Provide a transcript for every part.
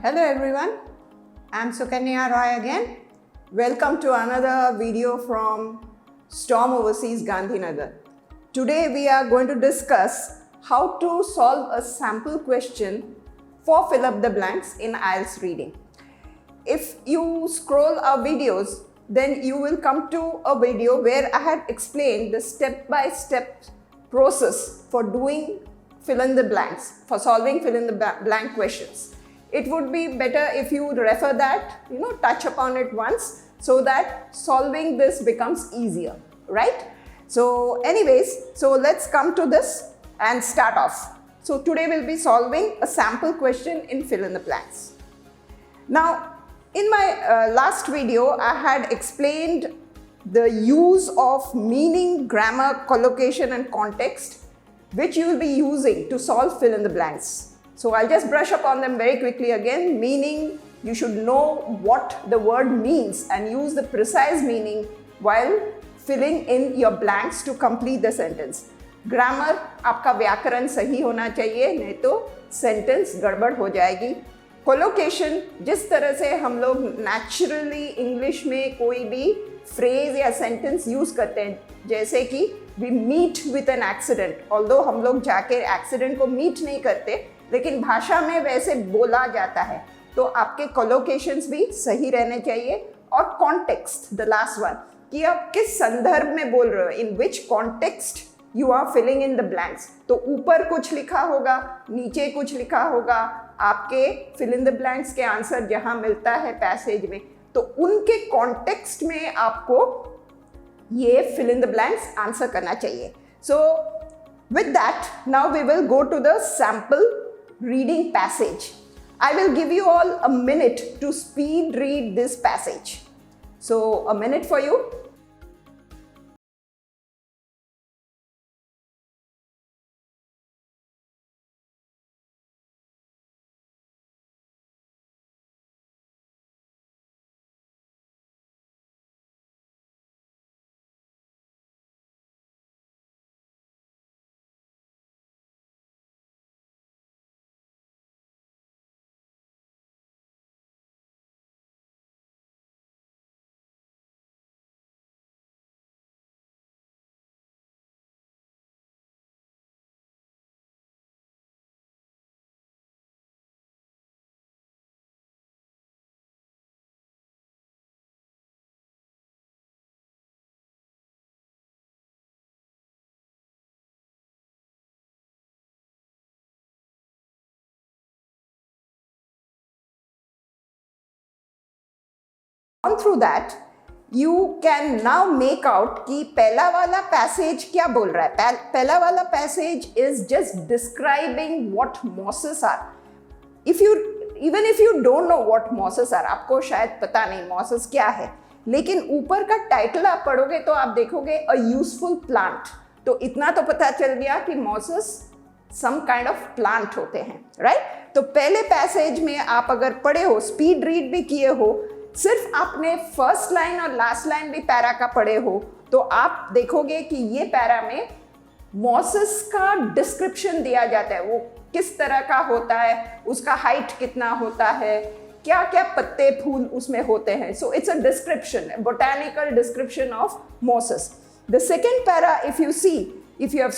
Hello everyone, I'm Sukanya Roy again. Welcome to another video from Storm Overseas Gandhinagar. Today we are going to discuss how to solve a sample question for fill up the blanks in IELTS reading. If you scroll our videos, then you will come to a video where I had explained the step-by-step process for doing fill in the blanks, for solving fill in the blank questions. It would be better if you would refer that, touch upon it once so that solving this becomes easier, right? So anyways, so let's come to this and start off. So today we'll be solving a sample question in fill in the blanks. Now, in my last video, I had explained the use of meaning, grammar, collocation and context, which you will be using to solve fill in the blanks. So I'll just brush up on them very quickly again. Meaning, you should know what the word means and use the precise meaning while filling in your blanks to complete the sentence. Grammar, आपका व्याकरण सही होना चाहिए, नहीं तो sentence गड़बड़ हो जाएगी. Collocation, जिस तरह से हम लोग naturally English में कोई भी phrase या sentence use करते हैं, जैसे कि we meet with an accident. Although हम लोग जाके accident को meet नहीं करते, लेकिन भाषा में वैसे बोला जाता है, तो आपके collocations भी सही रहने चाहिए. और context, the last one, कि आप किस संदर्भ में बोल रहे हो, in which context you are filling in the blanks. तो ऊपर कुछ लिखा होगा, नीचे कुछ लिखा होगा, आपके fill in the blanks के आंसर जहां मिलता है पैसेज में, तो उनके context में आपको ये fill in the blanks answer करना चाहिए. So with that, now we will go to the sample reading passage. I will give you all a minute to speed read this passage. So a minute for you. Through that, you can now make out कि पहला वाला passage क्या बोल रहा है. पहला वाला passage is just describing what mosses are. Even if you don't know what mosses are, आपको शायद पता नहीं mosses क्या है, लेकिन ऊपर का टाइटल आप पढ़ोगे तो आप देखोगे a useful plant. तो इतना तो पता चल गया कि mosses some kind of plant होते हैं, right? तो पहले पैसेज में आप अगर पढ़े हो, स्पीड रीड भी किए हो, सिर्फ आपने फर्स्ट लाइन और लास्ट लाइन भी पैरा का पढ़े हो, तो आप देखोगे कि ये पैरा में मॉसेस का डिस्क्रिप्शन दिया जाता है. वो किस तरह का होता है, उसका हाइट कितना होता है, क्या क्या पत्ते फूल उसमें होते हैं. So it's a description, botanical description of mosses. The second para, if you have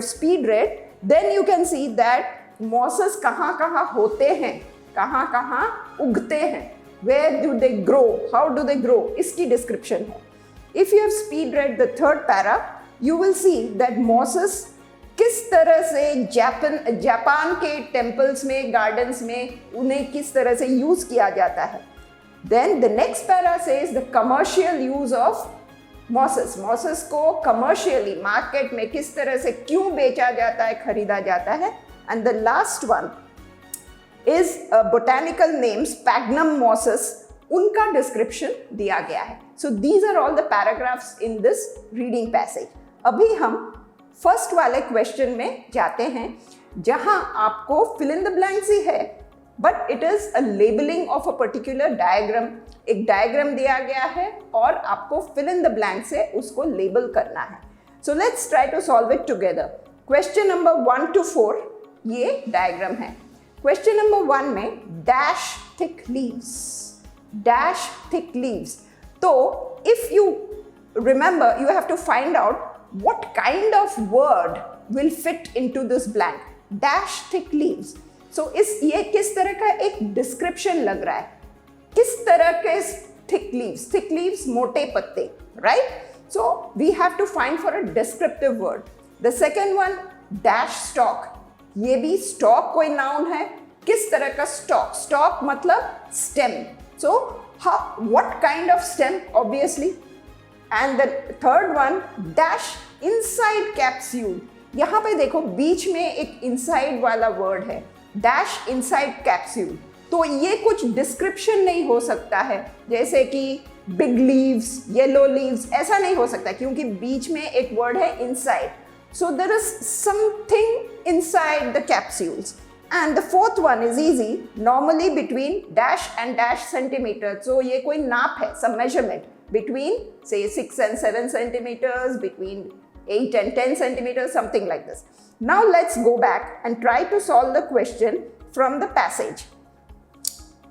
speed read, then you can see that mosses कहाँ होते हैं, कहाँ उगते हैं, where do they grow, how do they grow, इसकी description है. If you have speed read the third para, you will see that mosses किस तरह से जापान के temples में, gardens में उन्हें किस तरह से use किया जाता है. Then the next para says the commercial use of mosses. Mosses को commercially market में किस तरह से क्यों बेचा जाता है, खरीदा जाता है. And the last one is botanical names, Sphagnum mosses, उनका description दिया गया है. So these are all the paragraphs in this reading passage. अभी हम फर्स्ट वाले क्वेश्चन में जाते हैं, जहां आपको fill in the blanks ही है, but it is a labeling of a particular diagram. एक डायग्राम दिया गया है और आपको fill in the blanks से उसको लेबल करना है. So let's try to solve it together. Question number 1 to 4 ये डायग्राम है. क्वेश्चन नंबर 1 में dash thick leaves, dash thick leaves. तो if you remember, you have to find out what kind of word will fit into this blank. Dash thick leaves. So ये किस तरह का एक description लग रहा है, किस तरह के thick leaves. Thick leaves मोटे पत्ते, right? So we have to find for a descriptive word. The second one, dash stalk. ये भी stalk कोई noun है. किस तरह का stalk? Stalk मतलब stem. So what kind of stem? Obviously. And the third one, dash inside capsule. यहाँ पे देखो बीच में एक inside वाला word है, dash inside capsule. तो ये कुछ description नहीं हो सकता है, जैसे कि big leaves, yellow leaves, ऐसा नहीं हो सकता क्योंकि बीच में एक word है inside. So there is something inside the capsules. And the fourth one is easy, normally between dash and dash centimeter. So ये कोई नाप है, some measurement. Between say 6 and 7 centimeters, between 8 and 10 centimeters, something like this. Now let's go back and try to solve the question from the passage.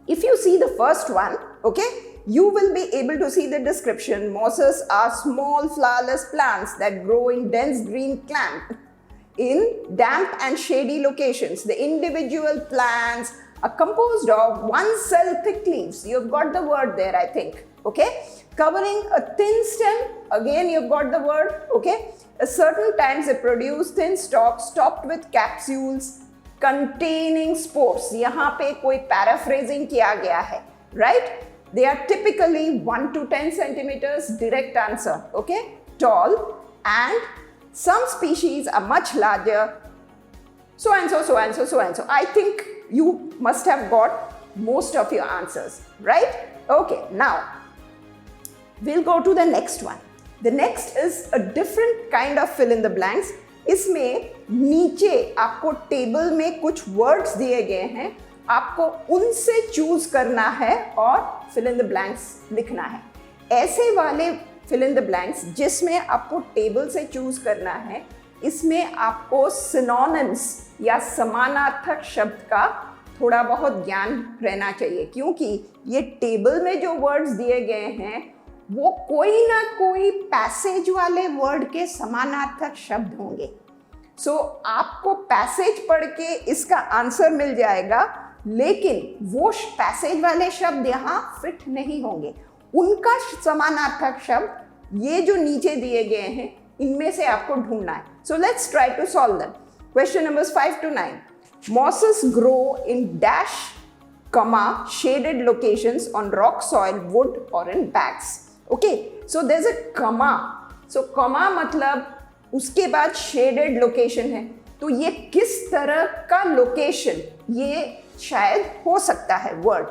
If you see the first one, okay, you will be able to see the description. Mosses are small flowerless plants that grow in dense green clump in damp and shady locations. The individual plants are composed of one cell thick leaves. You've got the word there, I think. Okay, covering a thin stem, again you've got the word. Okay, a certain times they produce thin stalks topped with capsules containing spores. यहाँ पे कोई paraphrasing किया गया है, right? They are typically 1 to 10 centimeters, direct answer. Okay, tall, and some species are much larger. So and so, so and so, so and so. I think you must have got most of your answers, right? Okay, now we'll go to the next one. The next is a different kind of fill in the blanks. इसमें नीचे आपको table में कुछ words दिए गए हैं, आपको उनसे चूज करना है और fill in the blanks लिखना है. ऐसे वाले fill in the blanks जिसमें आपको टेबल से चूज करना है, इसमें आपको synonyms या समानार्थक शब्द का थोड़ा बहुत ज्ञान रहना चाहिए, क्योंकि ये टेबल में जो वर्ड्स दिए गए हैं वो कोई ना कोई पैसेज वाले वर्ड के समानार्थक शब्द होंगे. सो आपको पैसेज पढ़ के इसका आंसर मिल जाएगा, लेकिन वो पैसेज वाले शब्द यहाँ फिट नहीं होंगे. उनका समानार्थक शब्द ये जो नीचे दिए गए हैं इनमें से आपको ढूंढना है. So let's try to solve that. Question numbers 5 to 9. Mosses grow in dash, comma, shaded locations on rock, soil, wood or in bags. Okay, so there's a comma. So comma मतलब उसके बाद shaded location है. तो ये किस तरह का location, ये शायद हो सकता है word.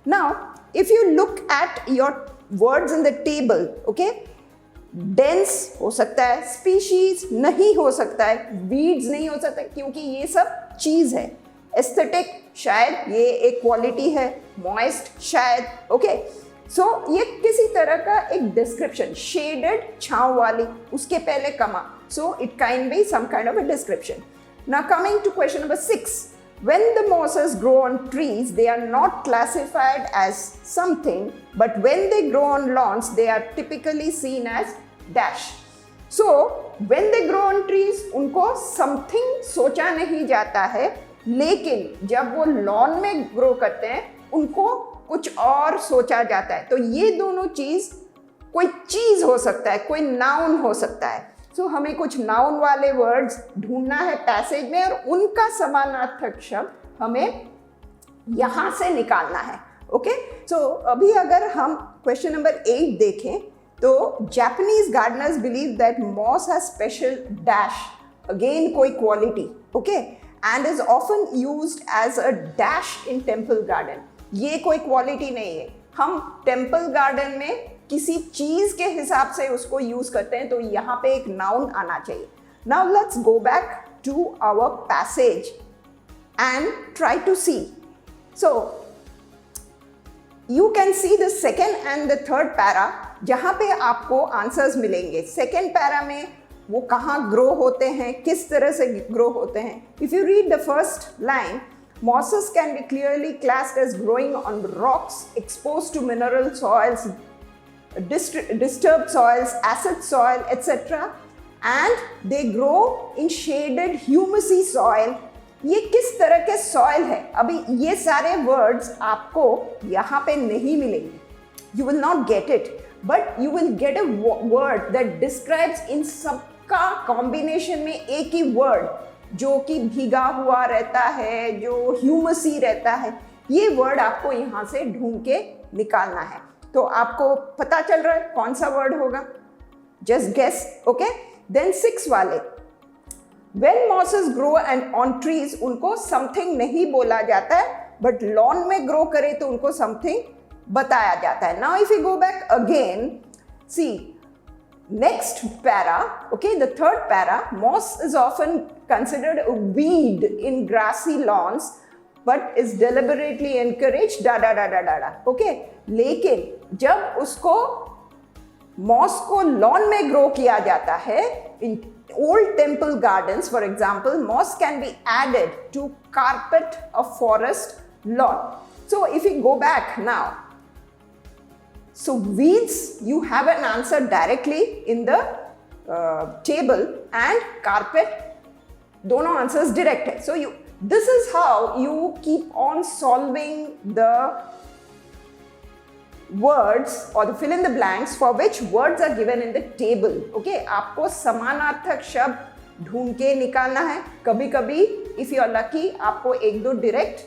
Now, if you look at your words in the table, okay, dense हो सकता है, species नहीं हो सकता है, weeds नहीं हो सकता क्योंकि ये सब चीज है. Aesthetic शायद ये एक क्वालिटी है, moist शायद, okay. So ये किसी तरह का एक description, shaded छांव वाली, उसके पहले कमा. So it can be some kind of a description. Now coming to question number 6. When the mosses grow on trees, they are not classified as something, but when they grow on lawns, they are typically seen as dash. So when they grow on trees, उनको something सोचा नहीं जाता है, लेकिन जब वो lawn में grow करते हैं उनको कुछ और सोचा जाता है. तो ये दोनों चीज, कोई चीज हो सकता है, कोई नाउन हो सकता है. सो हमें कुछ नाउन वाले वर्ड्स ढूंढना है पैसेज में और उनका समानार्थक शब्द हमें यहां से निकालना है. ओके, सो अभी अगर हम क्वेश्चन नंबर 8 देखें तो Japanese gardeners believe that moss has special dash, again कोई quality, okay, and is often used as a dash in temple garden. ये कोई क्वालिटी नहीं है, हम टेम्पल गार्डन में किसी चीज के हिसाब से उसको यूज करते हैं, तो यहाँ पे एक नाउन आना चाहिए. Now let's go back to our passage and try to see. So you can see the second and the third para, जहाँ पे आपको आंसर्स मिलेंगे. सेकेंड पैरा में वो कहाँ ग्रो होते हैं, किस तरह से ग्रो होते हैं. If you read the first line, Mosses can be clearly classed as growing on rocks, exposed to mineral soils, disturbed soils, acid soil, etc. And they grow in shaded humusy soil. ये किस तरह के soil है? अभी ये सारे words आपको यहाँ पे नहीं मिलेंगे. You will not get it, but you will get a word that describes इन सबका कॉम्बिनेशन में एक ही वर्ड जो कि भीगा हुआ रहता है, जो ह्यूमसी रहता है. ये वर्ड आपको यहाँ से ढूंढ के निकालना है. तो आपको पता चल रहा है कौन सा वर्ड होगा? Just guess, okay? Then 6 वाले. When mosses grow and on trees, उनको something नहीं बोला जाता है, but lawn में grow करे तो उनको something बताया जाता है. Now if we go back again, see, next para, okay, the third para, moss is often considered a weed in grassy lawns, but is deliberately encouraged, okay? लेकिन जब उसको मॉस को लॉन में ग्रो किया जाता है, in old temple gardens, for example, moss can be added to carpet a forest lawn. So if we go back now, so weeds, you have an answer directly in the table, and carpet, दोनों answers direct है. So this is how you keep on solving the words or the fill in the blanks for which words are given in the table. Okay, आपको समानार्थक शब्द ढूंढ के निकालना है. कभी कभी if you are lucky आपको एक दो direct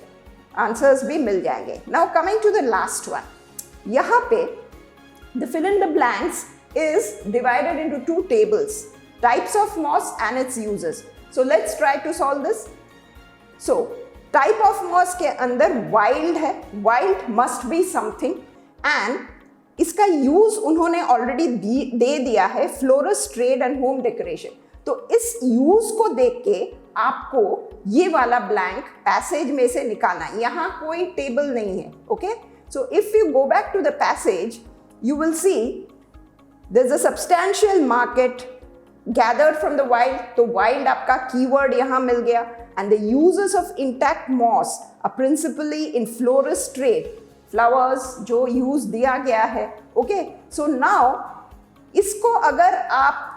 answers भी मिल जाएंगे. Now coming to the last one, यहाँ पे the fill in the blanks is divided into 2 tables, types of moss and its uses. So let's try to solve this. So type of moss के अंदर wild है, wild must be something, and इसका use उन्होंने already दे दिया है, florist trade and home decoration. तो इस use को देख के आपको ये वाला ब्लैंक पैसेज में से निकालना है. यहाँ कोई टेबल नहीं है. Okay, so if you go back to the passage you will see there is a substantial market gathered from the wild. तो wild आपका कीवर्ड यहाँ मिल गया. and the uses of intact moss are principally in florist trade, flowers जो use दिया गया है. Okay, so now इसको अगर आप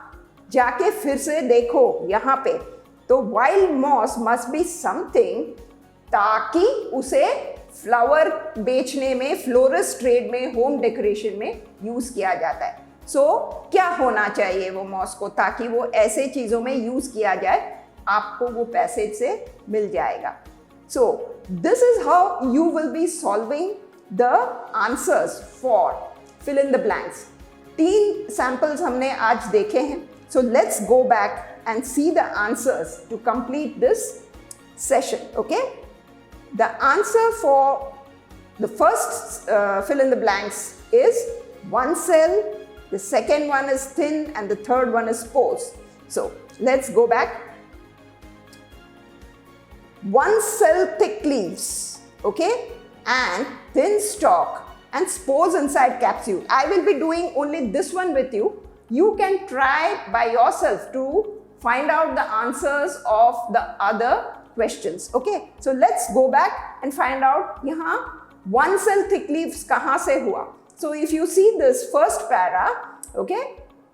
जाके फिर से देखो यहाँ पे, तो wild moss must be something ताकि उसे फ्लावर बेचने में, फ्लोरिस्ट ट्रेड में, होम डेकोरेशन में यूज किया जाता है. सो क्या होना चाहिए वो मॉस को ताकि वो ऐसे चीजों में यूज किया जाए? आपको वो पैसेज से मिल जाएगा. So this is how you will be solving the answers for fill in the blanks. 3 samples हमने आज देखे हैं. So let's go back and see the answers to complete this session. Okay, the answer for the first fill in the blanks is 1 cell, the second one is thin, and the third one is spores. So let's go back. 1 cell thick leaves, okay, and thin stalk and spores inside capsule. I will be doing only this one with you. You can try by yourself to find out the answers of the other questions. Okay, so let's go back and find out यहाँ 1 cell thick leaves कहाँ से हुआ. So if you see this first para, okay,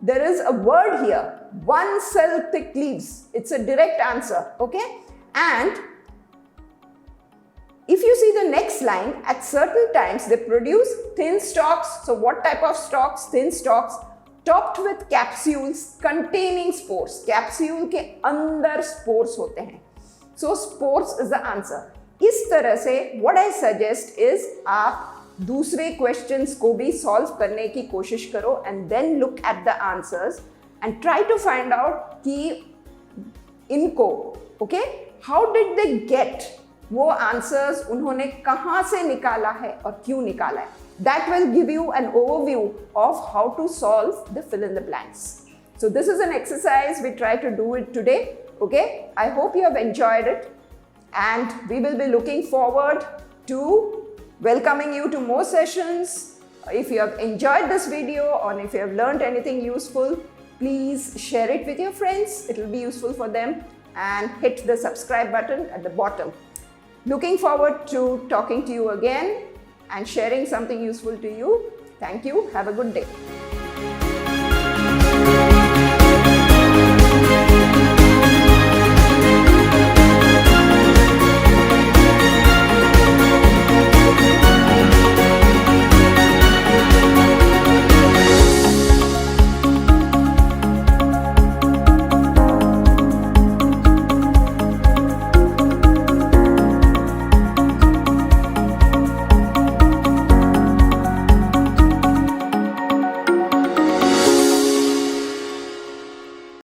there is a word here, 1 cell thick leaves. It's a direct answer. Okay, and if you see the next line, at certain times they produce thin stalks. So what type of stalks? Thin stalks topped with capsules containing spores. Capsule के अंदर spores होते हैं. So spores is the answer. इस तरह से what I suggest is आप दूसरे questions को भी solve करने की कोशिश करो and then look at the answers and try to find out कि इनको, okay, how did they get वो आंसर्स उन्होंने कहाँ से निकाला है और क्यों निकाला है. That will give you an overview of how to solve the fill in the blanks. So this is an exercise we try to do it today. Okay, I hope you have enjoyed it, and we will be looking forward to welcoming you to more sessions. If you have enjoyed this video or if you have learned anything useful, please share it with your friends. It will be useful for them, and hit the subscribe button at the bottom. Looking forward to talking to you again and sharing something useful to you. Thank you. Have a good day.